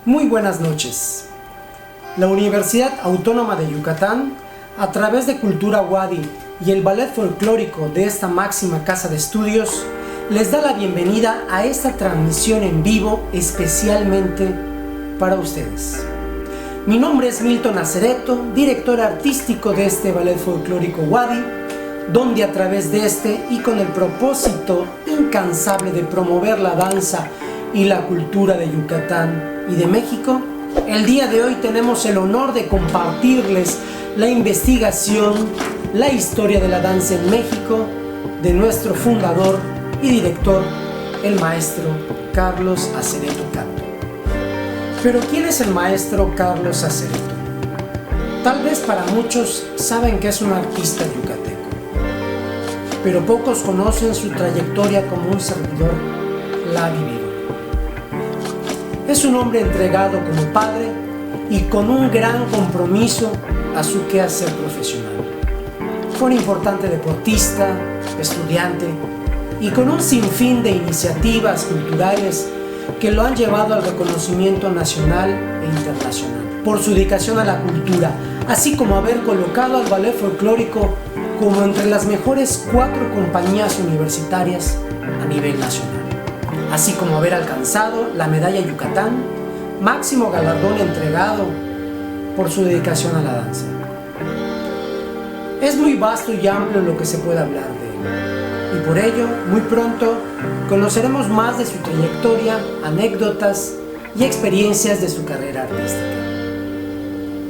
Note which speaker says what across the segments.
Speaker 1: Muy buenas noches. La Universidad Autónoma de Yucatán, a través de Cultura Wadi y el ballet folclórico de esta máxima casa de estudios, les da la bienvenida a esta transmisión en vivo especialmente para ustedes. Mi nombre es Milton Acereto, director artístico de este ballet folclórico Wadi, donde a través de este y con el propósito incansable de promover la danza y la cultura de Yucatán y de México, el día de hoy tenemos el honor de compartirles la investigación, la historia de la danza en México, de nuestro fundador y director, el maestro Carlos Acereto Canto. Pero ¿quién es el maestro Carlos Acereto? Tal vez para muchos saben que es un artista yucateco, pero pocos conocen su trayectoria como un servidor la ha vivido. Es un hombre entregado como padre y con un gran compromiso a su quehacer profesional. Fue un importante deportista, estudiante y con un sinfín de iniciativas culturales que lo han llevado al reconocimiento nacional e internacional por su dedicación a la cultura, así como haber colocado al ballet folclórico como entre las mejores 4 compañías universitarias a nivel nacional, así como haber alcanzado la medalla Yucatán, máximo galardón entregado por su dedicación a la danza. Es muy vasto y amplio lo que se puede hablar de él, y por ello, muy pronto, conoceremos más de su trayectoria, anécdotas y experiencias de su carrera artística.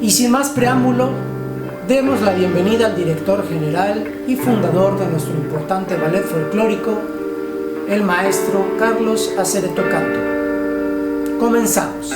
Speaker 1: Y sin más preámbulo, demos la bienvenida al director general y fundador de nuestro importante ballet folclórico, el maestro Carlos Acereto Canto. Comenzamos.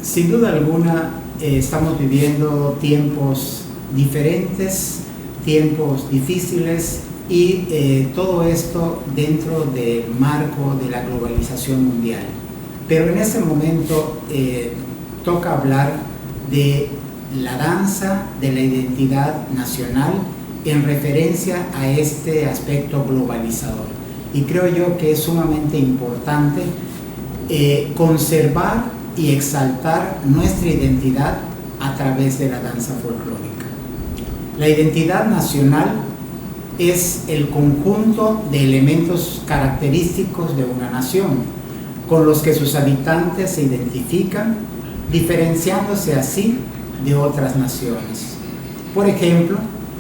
Speaker 2: Sin duda alguna, estamos viviendo tiempos diferentes, tiempos difíciles y todo esto dentro del marco de la globalización mundial. Pero en este momento toca hablar de la danza de la identidad nacional en referencia a este aspecto globalizador. Y creo yo que es sumamente importante conservar y exaltar nuestra identidad a través de la danza folclórica. La identidad nacional es el conjunto de elementos característicos de una nación, con los que sus habitantes se identifican, diferenciándose así de otras naciones. Por ejemplo,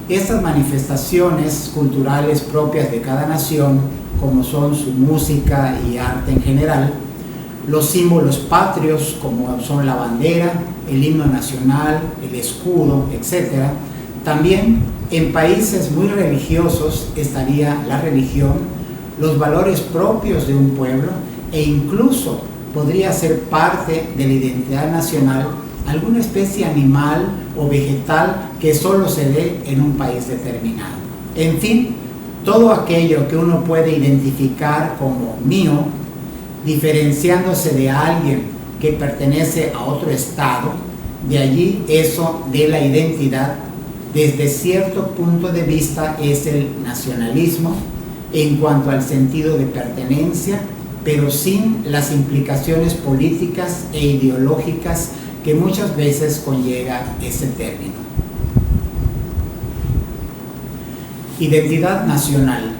Speaker 2: estas manifestaciones culturales propias de cada nación, como son su música y arte en general, los símbolos patrios como son la bandera, el himno nacional, el escudo, etc. También en países muy religiosos estaría la religión, los valores propios de un pueblo e incluso podría ser parte de la identidad nacional alguna especie animal o vegetal que solo se ve en un país determinado. En fin, todo aquello que uno puede identificar como mío, diferenciándose de alguien que pertenece a otro estado, de allí eso de la identidad, desde cierto punto de vista es el nacionalismo en cuanto al sentido de pertenencia, pero sin las implicaciones políticas e ideológicas que muchas veces conlleva ese término. Identidad nacional.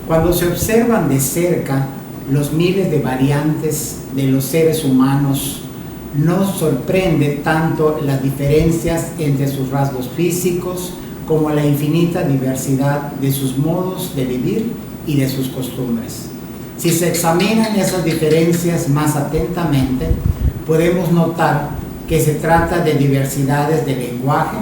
Speaker 2: Cuando se observan de cerca los miles de variantes de los seres humanos, nos sorprende tanto las diferencias entre sus rasgos físicos como la infinita diversidad de sus modos de vivir y de sus costumbres. Si se examinan esas diferencias más atentamente, podemos notar que se trata de diversidades de lenguaje,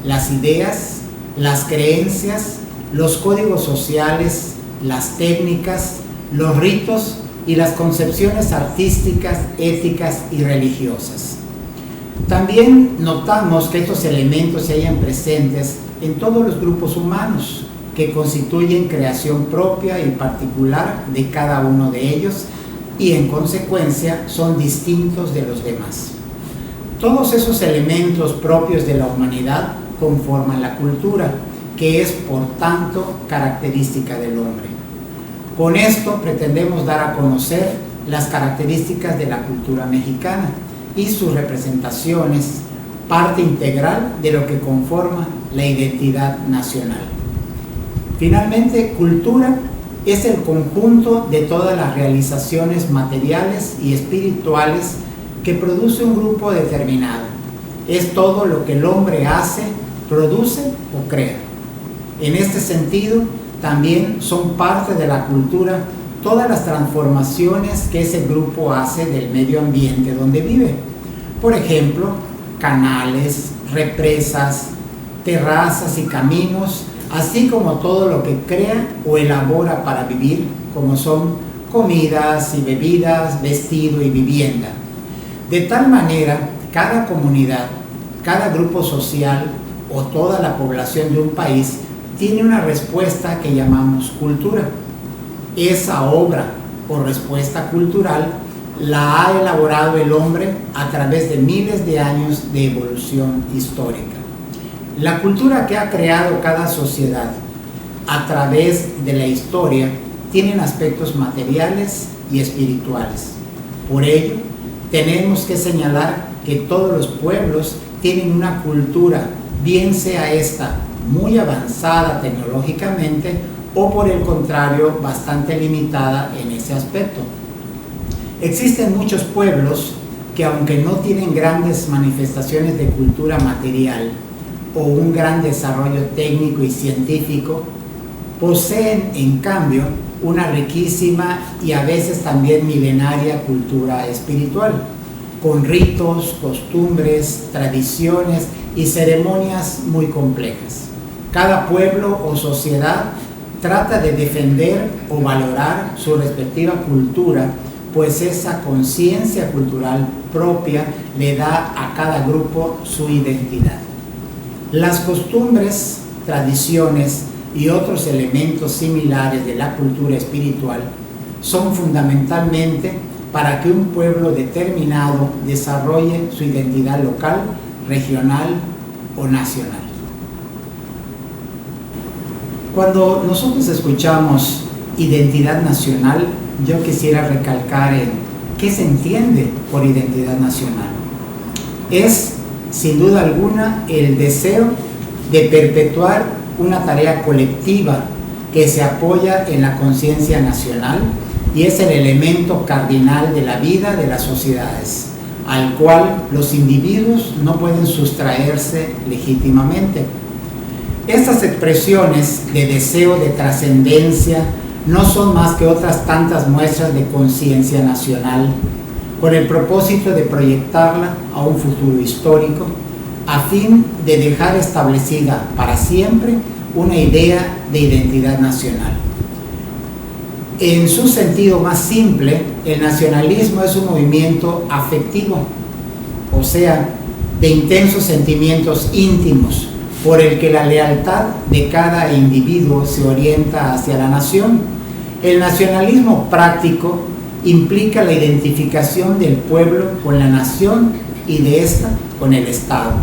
Speaker 2: las ideas, las creencias, los códigos sociales, las técnicas, los ritos y las concepciones artísticas, éticas y religiosas. También notamos que estos elementos se hallan presentes en todos los grupos humanos, que constituyen creación propia y particular de cada uno de ellos y en consecuencia son distintos de los demás. Todos esos elementos propios de la humanidad conforman la cultura, que es por tanto característica del hombre. Con esto pretendemos dar a conocer las características de la cultura mexicana y sus representaciones, parte integral de lo que conforma la identidad nacional. Finalmente, cultura es el conjunto de todas las realizaciones materiales y espirituales que produce un grupo determinado. Es todo lo que el hombre hace, produce o crea. En este sentido, también son parte de la cultura todas las transformaciones que ese grupo hace del medio ambiente donde vive. Por ejemplo, canales, represas, terrazas y caminos, así como todo lo que crea o elabora para vivir, como son comidas y bebidas, vestido y vivienda. De tal manera, cada comunidad, cada grupo social o toda la población de un país tiene una respuesta que llamamos cultura. Esa obra o respuesta cultural la ha elaborado el hombre a través de miles de años de evolución histórica. La cultura que ha creado cada sociedad a través de la historia tienen aspectos materiales y espirituales. Por ello, tenemos que señalar que todos los pueblos tienen una cultura, bien sea esta muy avanzada tecnológicamente o por el contrario bastante limitada en ese aspecto. Existen muchos pueblos que, aunque no tienen grandes manifestaciones de cultura material o un gran desarrollo técnico y científico, poseen en cambio una riquísima y a veces también milenaria cultura espiritual, con ritos, costumbres, tradiciones y ceremonias muy complejas. Cada pueblo o sociedad trata de defender o valorar su respectiva cultura, pues esa conciencia cultural propia le da a cada grupo su identidad. Las costumbres, tradiciones y otros elementos similares de la cultura espiritual son fundamentalmente para que un pueblo determinado desarrolle su identidad local, regional o nacional. Cuando nosotros escuchamos identidad nacional, yo quisiera recalcar en qué se entiende por identidad nacional. Es, sin duda alguna, el deseo de perpetuar una tarea colectiva que se apoya en la conciencia nacional y es el elemento cardinal de la vida de las sociedades, al cual los individuos no pueden sustraerse legítimamente. Estas expresiones de deseo de trascendencia no son más que otras tantas muestras de conciencia nacional, con el propósito de proyectarla a un futuro histórico, a fin de dejar establecida para siempre una idea de identidad nacional. En su sentido más simple, el nacionalismo es un movimiento afectivo, o sea, de intensos sentimientos íntimos, por el que la lealtad de cada individuo se orienta hacia la nación. El nacionalismo práctico implica la identificación del pueblo con la nación y de ésta con el Estado.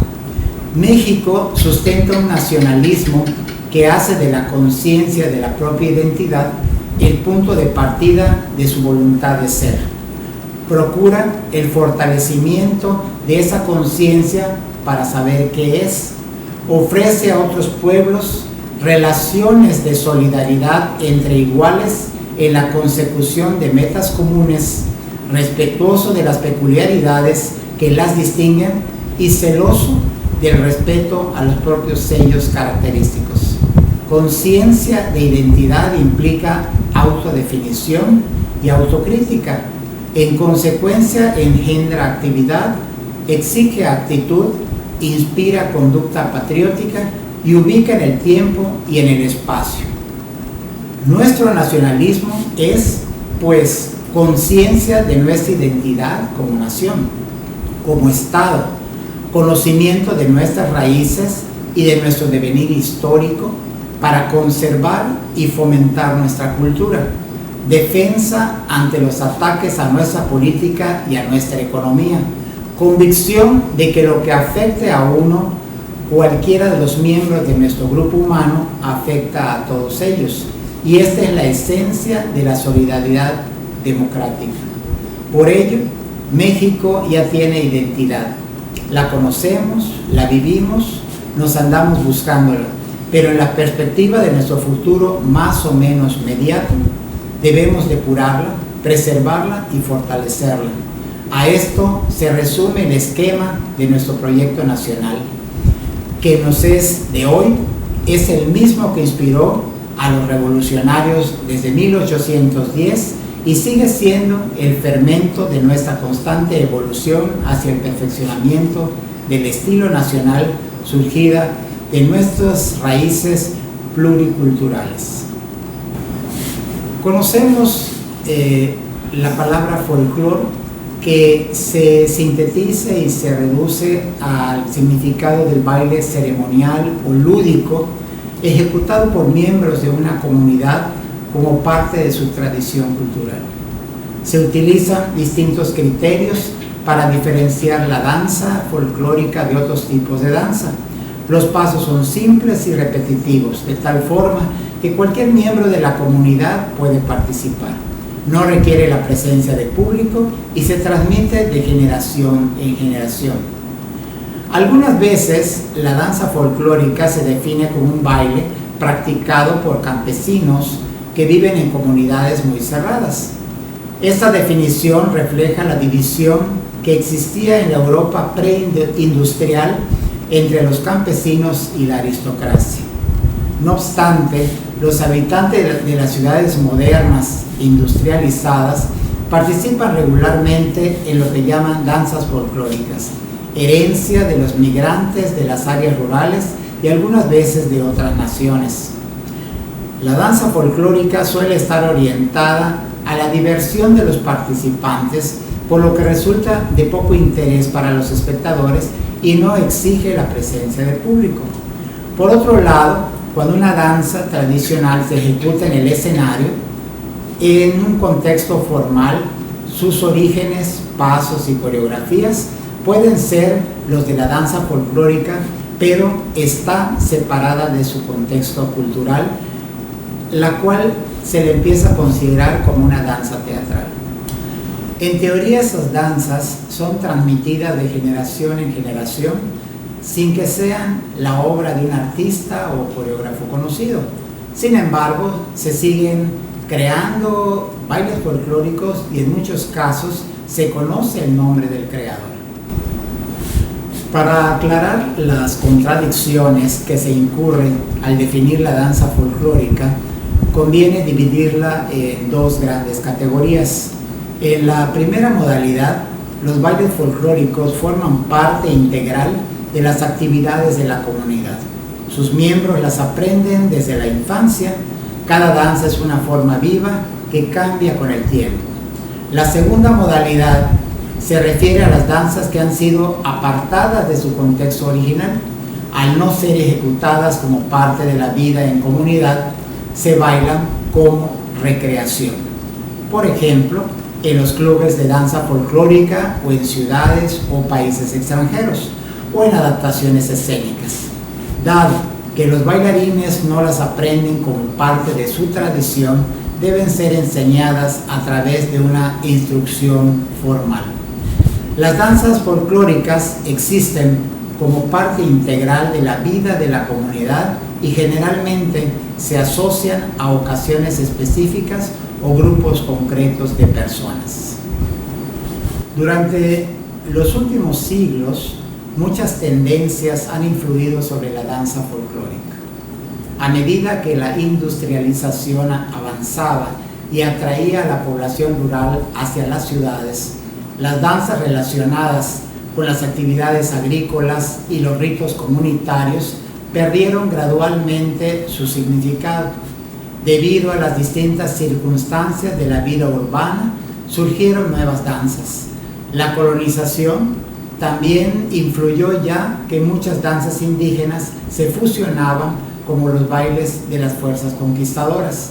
Speaker 2: México sustenta un nacionalismo que hace de la conciencia de la propia identidad el punto de partida de su voluntad de ser. Procura el fortalecimiento de esa conciencia para saber qué es. Ofrece a otros pueblos relaciones de solidaridad entre iguales en la consecución de metas comunes, respetuoso de las peculiaridades que las distinguen y celoso del respeto a los propios sellos característicos. Conciencia de identidad implica autodefinición y autocrítica. En consecuencia, engendra actividad, exige actitud, inspira conducta patriótica y ubica en el tiempo y en el espacio. Nuestro nacionalismo es, pues, conciencia de nuestra identidad como nación, como Estado, conocimiento de nuestras raíces y de nuestro devenir histórico para conservar y fomentar nuestra cultura, defensa ante los ataques a nuestra política y a nuestra economía, convicción de que lo que afecte a uno, cualquiera de los miembros de nuestro grupo humano, afecta a todos ellos. Y esta es la esencia de la solidaridad democrática. Por ello, México ya tiene identidad. La conocemos, la vivimos, nos andamos buscándola, pero en la perspectiva de nuestro futuro más o menos mediato, debemos depurarla, preservarla y fortalecerla. A esto se resume el esquema de nuestro proyecto nacional, que nos es de hoy, es el mismo que inspiró a los revolucionarios desde 1810 y sigue siendo el fermento de nuestra constante evolución hacia el perfeccionamiento del estilo nacional surgida de nuestras raíces pluriculturales. Conocemos la palabra folclore, que se sintetiza y se reduce al significado del baile ceremonial o lúdico ejecutado por miembros de una comunidad como parte de su tradición cultural. Se utilizan distintos criterios para diferenciar la danza folclórica de otros tipos de danza. Los pasos son simples y repetitivos, de tal forma que cualquier miembro de la comunidad puede participar. No requiere la presencia de público y se transmite de generación en generación. Algunas veces la danza folclórica se define como un baile practicado por campesinos que viven en comunidades muy cerradas. Esta definición refleja la división que existía en la Europa preindustrial entre los campesinos y la aristocracia. No obstante, los habitantes de las ciudades modernas industrializadas participan regularmente en lo que llaman danzas folclóricas, herencia de los migrantes de las áreas rurales y algunas veces de otras naciones. La danza folclórica suele estar orientada a la diversión de los participantes, por lo que resulta de poco interés para los espectadores y no exige la presencia de público. Por otro lado, cuando una danza tradicional se ejecuta en el escenario, en un contexto formal, sus orígenes, pasos y coreografías pueden ser los de la danza folclórica, pero está separada de su contexto cultural, la cual se le empieza a considerar como una danza teatral. En teoría, esas danzas son transmitidas de generación en generación sin que sean la obra de un artista o coreógrafo conocido. Sin embargo, se siguen creando bailes folclóricos y en muchos casos se conoce el nombre del creador. Para aclarar las contradicciones que se incurren al definir la danza folclórica, conviene dividirla en dos grandes categorías. En la primera modalidad, los bailes folclóricos forman parte integral de las actividades de la comunidad. Sus miembros las aprenden desde la infancia. Cada danza es una forma viva que cambia con el tiempo. La segunda modalidad se refiere a las danzas que han sido apartadas de su contexto original. Al no ser ejecutadas como parte de la vida en comunidad, se bailan como recreación. Por ejemplo, en los clubes de danza folclórica o en ciudades o países extranjeros, o en adaptaciones escénicas. Dado que los bailarines no las aprenden como parte de su tradición, deben ser enseñadas a través de una instrucción formal. Las danzas folclóricas existen como parte integral de la vida de la comunidad y generalmente se asocian a ocasiones específicas o grupos concretos de personas. Durante los últimos siglos, muchas tendencias han influido sobre la danza folclórica. A medida que la industrialización avanzaba y atraía a la población rural hacia las ciudades, las danzas relacionadas con las actividades agrícolas y los ritos comunitarios perdieron gradualmente su significado. Debido a las distintas circunstancias de la vida urbana, surgieron nuevas danzas. La colonización también influyó, ya que muchas danzas indígenas se fusionaban como los bailes de las fuerzas conquistadoras.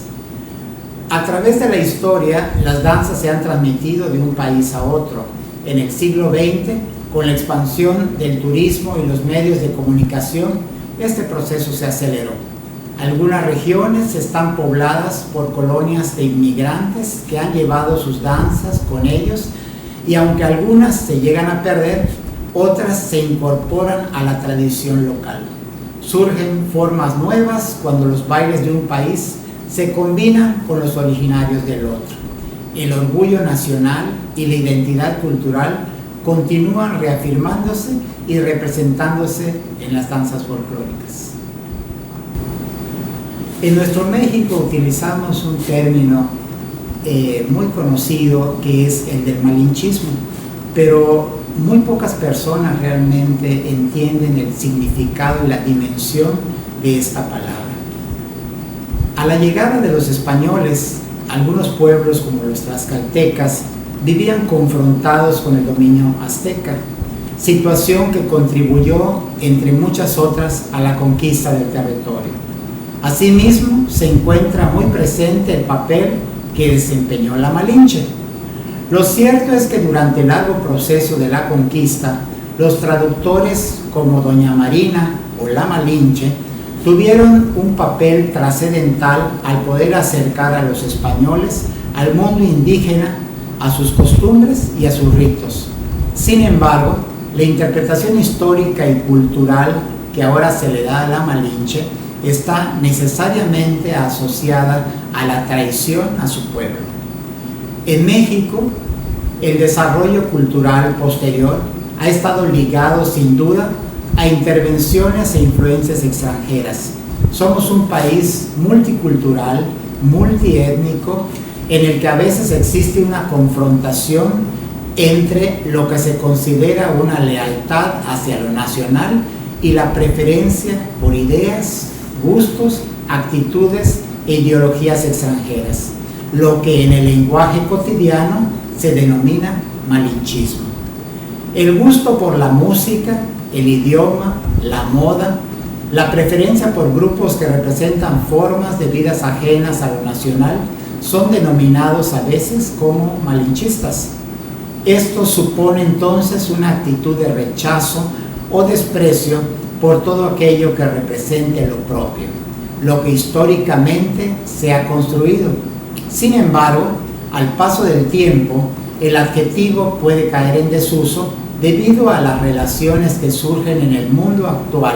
Speaker 2: A través de la historia, las danzas se han transmitido de un país a otro. En el siglo XX, con la expansión del turismo y los medios de comunicación, este proceso se aceleró. Algunas regiones están pobladas por colonias de inmigrantes que han llevado sus danzas con ellos, y aunque algunas se llegan a perder, otras se incorporan a la tradición local. Surgen formas nuevas cuando los bailes de un país se combinan con los originarios del otro. El orgullo nacional y la identidad cultural continúan reafirmándose y representándose en las danzas folclóricas. En nuestro México utilizamos un término muy conocido, que es el del malinchismo, pero muy pocas personas realmente entienden el significado y la dimensión de esta palabra. A la llegada de los españoles, algunos pueblos como los tlaxcaltecas vivían confrontados con el dominio azteca, situación que contribuyó, entre muchas otras, a la conquista del territorio. Asimismo, se encuentra muy presente el papel que desempeñó la Malinche. Lo cierto es que durante el largo proceso de la conquista, los traductores como Doña Marina o la Malinche tuvieron un papel trascendental al poder acercar a los españoles al mundo indígena, a sus costumbres y a sus ritos. Sin embargo, la interpretación histórica y cultural que ahora se le da a la Malinche está necesariamente asociada a la traición a su pueblo. En México, el desarrollo cultural posterior ha estado ligado sin duda a intervenciones e influencias extranjeras. Somos un país multicultural, multiétnico, en el que a veces existe una confrontación entre lo que se considera una lealtad hacia lo nacional y la preferencia por ideas, gustos, actitudes e ideologías extranjeras, lo que en el lenguaje cotidiano se denomina malinchismo. El gusto por la música, el idioma, la moda, la preferencia por grupos que representan formas de vidas ajenas a lo nacional son denominados a veces como malinchistas. Esto supone entonces una actitud de rechazo o desprecio por todo aquello que represente lo propio, lo que históricamente se ha construido. Sin embargo, al paso del tiempo, el adjetivo puede caer en desuso debido a las relaciones que surgen en el mundo actual,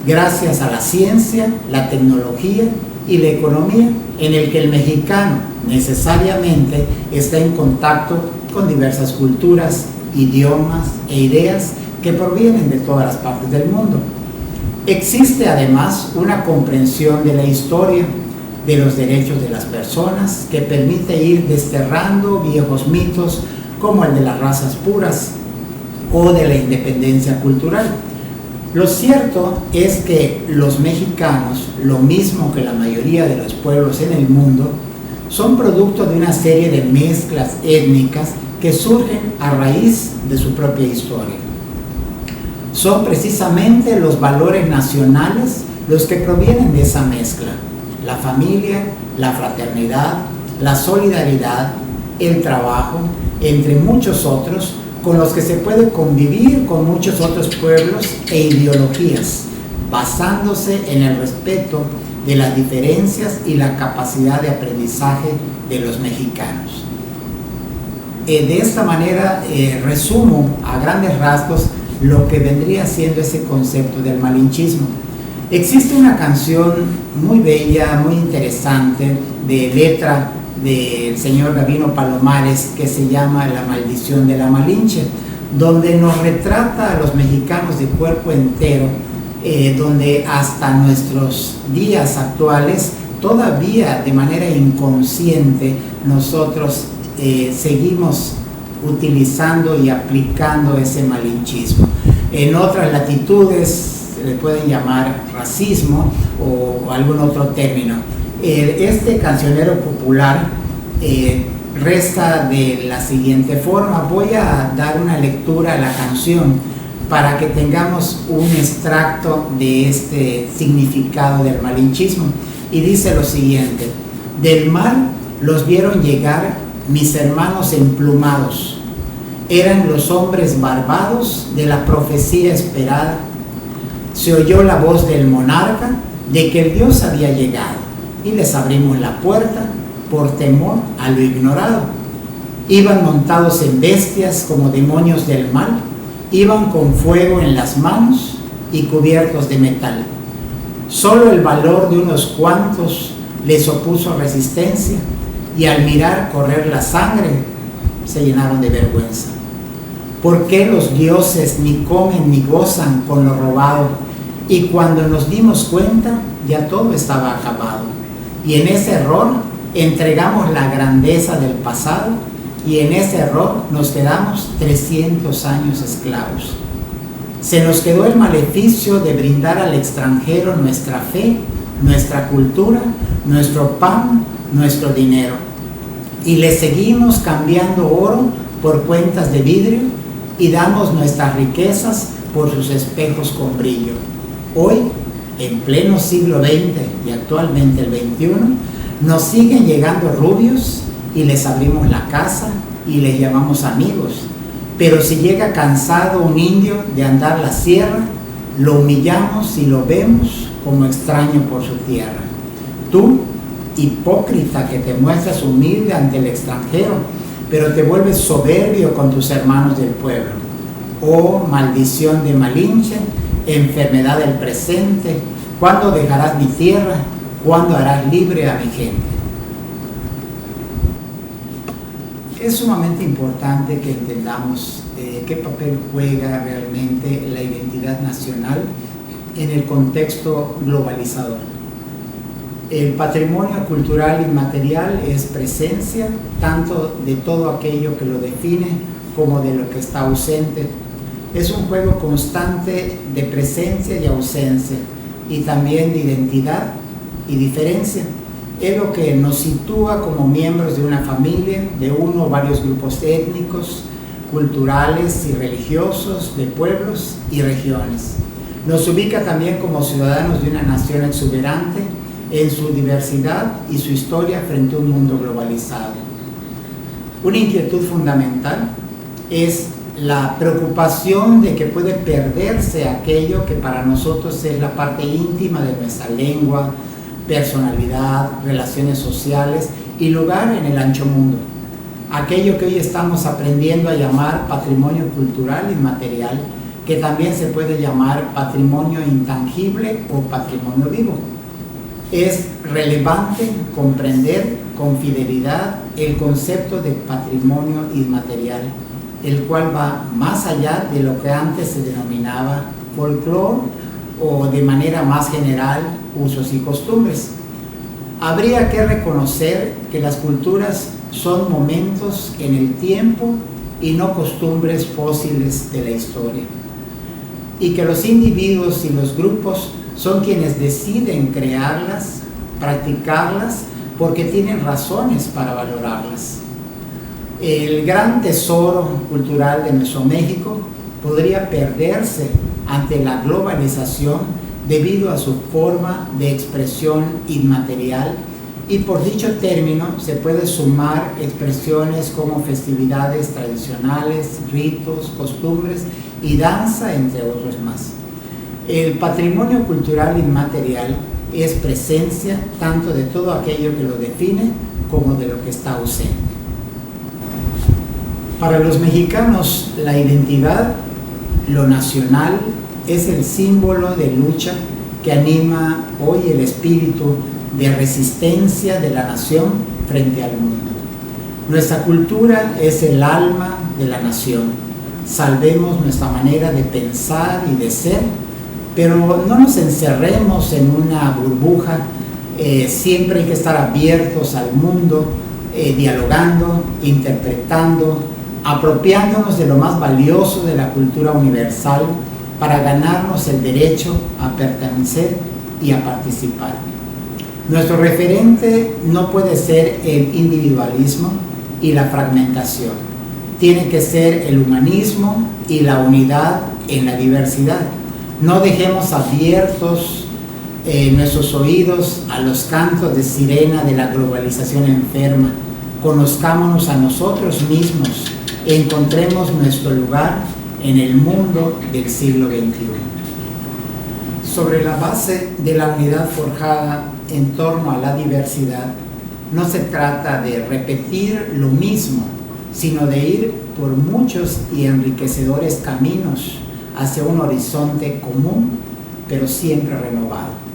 Speaker 2: gracias a la ciencia, la tecnología y la economía, en el que el mexicano necesariamente está en contacto con diversas culturas, idiomas e ideas que provienen de todas las partes del mundo. Existe además una comprensión de la historia, de los derechos de las personas, que permite ir desterrando viejos mitos como el de las razas puras o de la independencia cultural. Lo cierto es que los mexicanos, lo mismo que la mayoría de los pueblos en el mundo, son producto de una serie de mezclas étnicas que surgen a raíz de su propia historia. Son precisamente los valores nacionales los que provienen de esa mezcla: la familia, la fraternidad, la solidaridad, el trabajo, entre muchos otros, con los que se puede convivir con muchos otros pueblos e ideologías, basándose en el respeto de las diferencias y la capacidad de aprendizaje de los mexicanos. De esta manera resumo a grandes rasgos lo que vendría siendo ese concepto del malinchismo. Existe una canción muy bella, muy interesante, de letra del señor Gabino Palomares, que se llama La maldición de la Malinche, donde nos retrata a los mexicanos de cuerpo entero, donde hasta nuestros días actuales todavía de manera inconsciente nosotros seguimos utilizando y aplicando ese malinchismo. En otras latitudes se le pueden llamar racismo o algún otro término. Este cancionero popular resta de la siguiente forma. Voy a dar una lectura a la canción para que tengamos un extracto de este significado del malinchismo. Y dice lo siguiente: del mar los vieron llegar mis hermanos emplumados, eran los hombres barbados de la profecía esperada. Se oyó la voz del monarca de que el Dios había llegado, y les abrimos la puerta por temor a lo ignorado. Iban montados en bestias como demonios del mal, iban con fuego en las manos y cubiertos de metal. Solo el valor de unos cuantos les opuso resistencia, y al mirar correr la sangre se llenaron de vergüenza. ¿Por qué los dioses ni comen ni gozan con lo robado? Y cuando nos dimos cuenta, ya todo estaba acabado. Y en ese error entregamos la grandeza del pasado, y en ese error nos quedamos 300 años esclavos. Se nos quedó el maleficio de brindar al extranjero nuestra fe, nuestra cultura, nuestro pan, nuestro dinero. Y le seguimos cambiando oro por cuentas de vidrio y damos nuestras riquezas por sus espejos con brillo. Hoy, en pleno siglo XX y actualmente el XXI, nos siguen llegando rubios y les abrimos la casa y les llamamos amigos. Pero si llega cansado un indio de andar la sierra, lo humillamos y lo vemos como extraño por su tierra. Tú, hipócrita que te muestras humilde ante el extranjero, pero te vuelves soberbio con tus hermanos del pueblo. Oh maldición de Malinche, enfermedad del presente, ¿cuándo dejarás mi tierra? ¿Cuándo harás libre a mi gente? Es sumamente importante que entendamos qué papel juega realmente la identidad nacional en el contexto globalizador. El patrimonio cultural inmaterial es presencia tanto de todo aquello que lo define como de lo que está ausente. Es un juego constante de presencia y ausencia, y también de identidad y diferencia. Es lo que nos sitúa como miembros de una familia, de uno o varios grupos étnicos, culturales y religiosos, de pueblos y regiones. Nos ubica también como ciudadanos de una nación exuberante en su diversidad y su historia frente a un mundo globalizado. Una inquietud fundamental es la preocupación de que puede perderse aquello que para nosotros es la parte íntima de nuestra lengua, personalidad, relaciones sociales y lugar en el ancho mundo. Aquello que hoy estamos aprendiendo a llamar patrimonio cultural inmaterial, que también se puede llamar patrimonio intangible o patrimonio vivo. Es relevante comprender con fidelidad el concepto de patrimonio inmaterial, el cual va más allá de lo que antes se denominaba folclore o de manera más general usos y costumbres. Habría que reconocer que las culturas son momentos en el tiempo y no costumbres fósiles de la historia, y que los individuos y los grupos son quienes deciden crearlas, practicarlas, porque tienen razones para valorarlas. El gran tesoro cultural de nuestro México podría perderse ante la globalización debido a su forma de expresión inmaterial, y por dicho término se puede sumar expresiones como festividades tradicionales, ritos, costumbres y danza, entre otros más. El patrimonio cultural inmaterial es presencia tanto de todo aquello que lo define como de lo que está ausente. Para los mexicanos, la identidad, lo nacional, es el símbolo de lucha que anima hoy el espíritu de resistencia de la nación frente al mundo. Nuestra cultura es el alma de la nación. Salvemos nuestra manera de pensar y de ser, pero no nos encerremos en una burbuja. Siempre hay que estar abiertos al mundo, dialogando, interpretando, apropiándonos de lo más valioso de la cultura universal para ganarnos el derecho a pertenecer y a participar. Nuestro referente no puede ser el individualismo y la fragmentación. Tiene que ser el humanismo y la unidad en la diversidad. No dejemos abiertos nuestros oídos a los cantos de sirena de la globalización enferma. Conozcámonos a nosotros mismos e encontremos nuestro lugar en el mundo del siglo XXI. Sobre la base de la unidad forjada en torno a la diversidad, no se trata de repetir lo mismo, sino de ir por muchos y enriquecedores caminos hacia un horizonte común, pero siempre renovado.